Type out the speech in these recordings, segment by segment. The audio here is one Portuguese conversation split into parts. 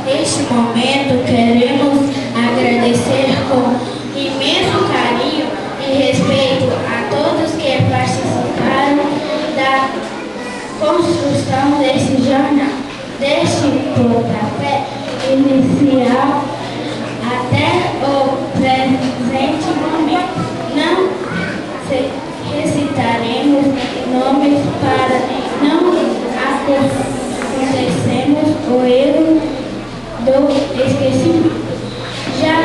Neste momento, queremos agradecer com imenso carinho e respeito a todos que participaram da construção desse jornal, deste pontapé inicial até o presente momento. Não recitaremos nomes para não acontecermos o erro do esquecimento, já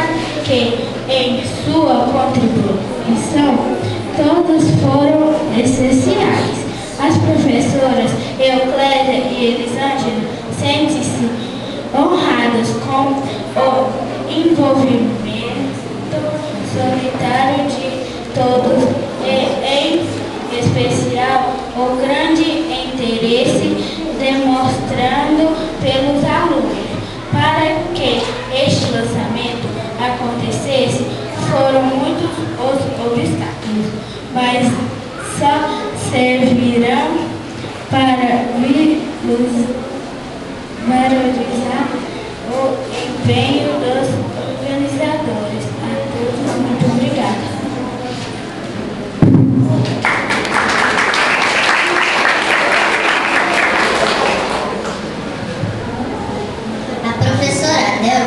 que em sua contribuição todos foram essenciais. As professoras Euclésia e Elisângela sentem-se honradas com o envolvimento solidário de todos e, em especial, o grande interesse demonstrado pelos alunos. Para que este lançamento acontecesse, foram muitos os obstáculos, mas só servirão para valorizar o empenho dos organizadores. A todos, muito obrigada.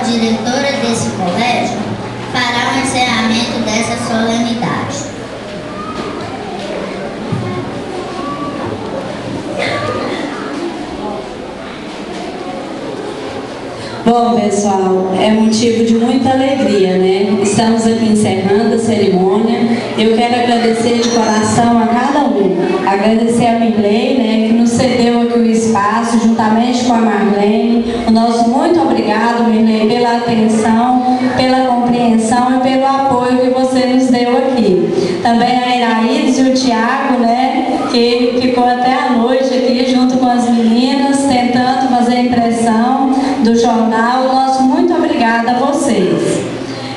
Diretora desse colégio, fará o encerramento dessa solenidade. Bom, pessoal, é motivo de muita alegria, né? Estamos aqui encerrando a cerimônia. Eu quero agradecer de coração a cada um. Agradecer a Mirley, né, que nos cedeu aqui o espaço, juntamente com a Marlene. O nosso muito obrigado, Mirley, pela atenção, pela compreensão e pelo apoio que você nos deu aqui. Também a Iraídes e o Tiago, né, que ficou até a noite aqui junto com as meninas, tentando fazer a impressão do jornal. Nosso muito obrigada a vocês.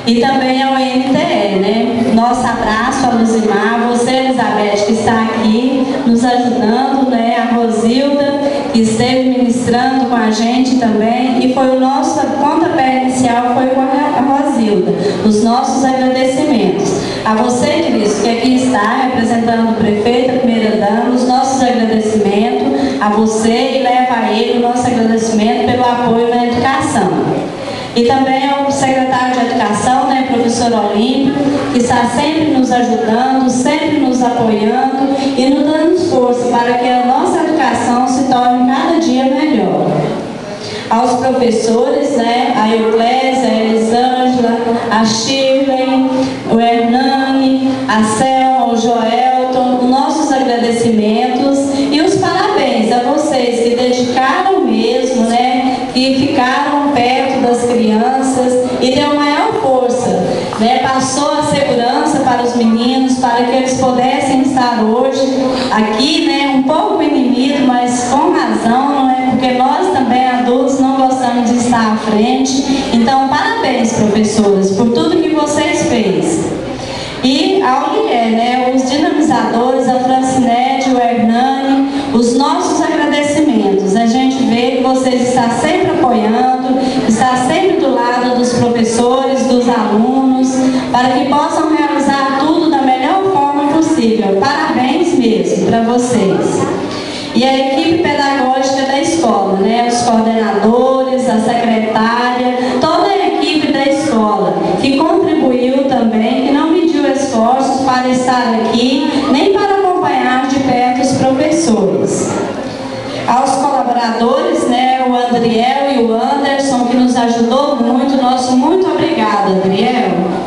E também ao NTE, né? Nosso abraço a Luzimar, você, Elizabeth, que está aqui nos ajudando, né? A Rosilda, que esteve ministrando com a gente também, e foi o nosso pontapé inicial, foi com a Rosilda. Os nossos agradecimentos. A você, Cristo, que aqui está representando o prefeito, a primeira-dama, os nossos agradecimentos a você, e leva a ele o nosso agradecimento pelo apoio na educação. E também ao secretário de Educação, né, professor Olímpio, que está sempre nos ajudando, sempre nos apoiando e nos dando força para que a nossa educação se torne cada dia melhor. Aos professores, né, a Euclésia, a Elisângela, a Shirley, o Hernani, a Selma, o Joelton, nossos agradecimentos e os parabéns a vocês que dedicaram mesmo, né, que ficaram perto das crianças e deu maior força, né, passou a segurança para os meninos, para que eles pudessem estar hoje aqui, né, um pouco inimigo, mas com razão, não é? Porque nós também adultos não gostamos de estar à frente. Então, parabéns, professores, por tudo que vocês fez. E ao Lier, né, os dinamizadores, a Francinete, o Hernani, os nossos agradecimentos. A gente vê que vocês estão sempre apoiando, está sempre do lado dos professores, dos alunos, para que possam realizar tudo da melhor forma possível. Parabéns mesmo para vocês. E a equipe pedagógica da escola, né, os coordenadores, a secretária, toda a equipe da escola, que contribuiu também, que não mediu esforços para estar aqui, nem para acompanhar de perto os professores. Aos colaboradores, né, o Andriel e o Anderson, que nos ajudou muito, nosso muito obrigado, Andriel.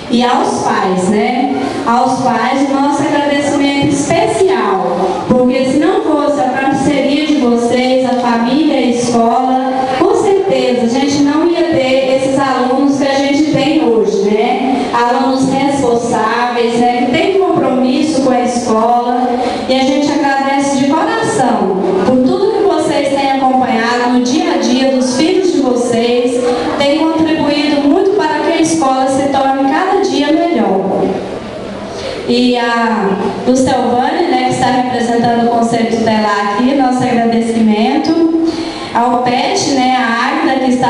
E aos pais, né? Aos pais, nosso agradecimento especial, porque se não fosse a parceria de vocês, a família e a escola, com certeza a gente não ia ter esses alunos que a gente tem hoje, né? Alunos responsáveis, né? Que têm compromisso com a escola, e a gente agradece de coração por tudo que vocês têm acompanhado no dia a dia dos filhos de vocês, têm contribuído muito para que a escola se torne cada dia melhor. E a Lucelvânia, né, que está representando o Conselho Tutelar aqui, nosso agradecimento. Ao PET, né, a Águida, que está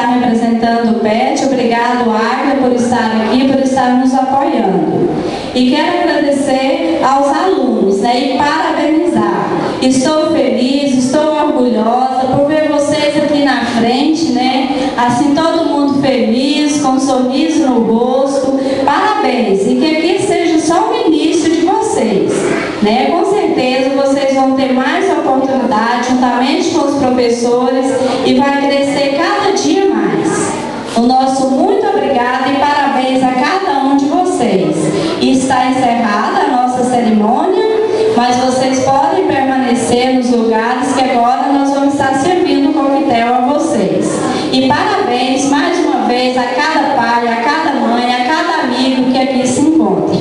estar nos apoiando. E quero agradecer aos alunos, né, e parabenizar. Estou feliz, estou orgulhosa por ver vocês aqui na frente, né, assim todo mundo feliz, com um sorriso no rosto. Parabéns, e que aqui seja só o início de vocês, né? Com certeza vocês vão ter mais oportunidade juntamente com os professores e vai crescer cada dia mais. O nosso muito obrigado e parabéns a cada um de vocês. E está encerrada a nossa cerimônia, mas vocês podem permanecer nos lugares que agora nós vamos estar servindo o coquetel a vocês. E parabéns mais uma vez a cada pai, a cada mãe, a cada amigo que aqui se encontra.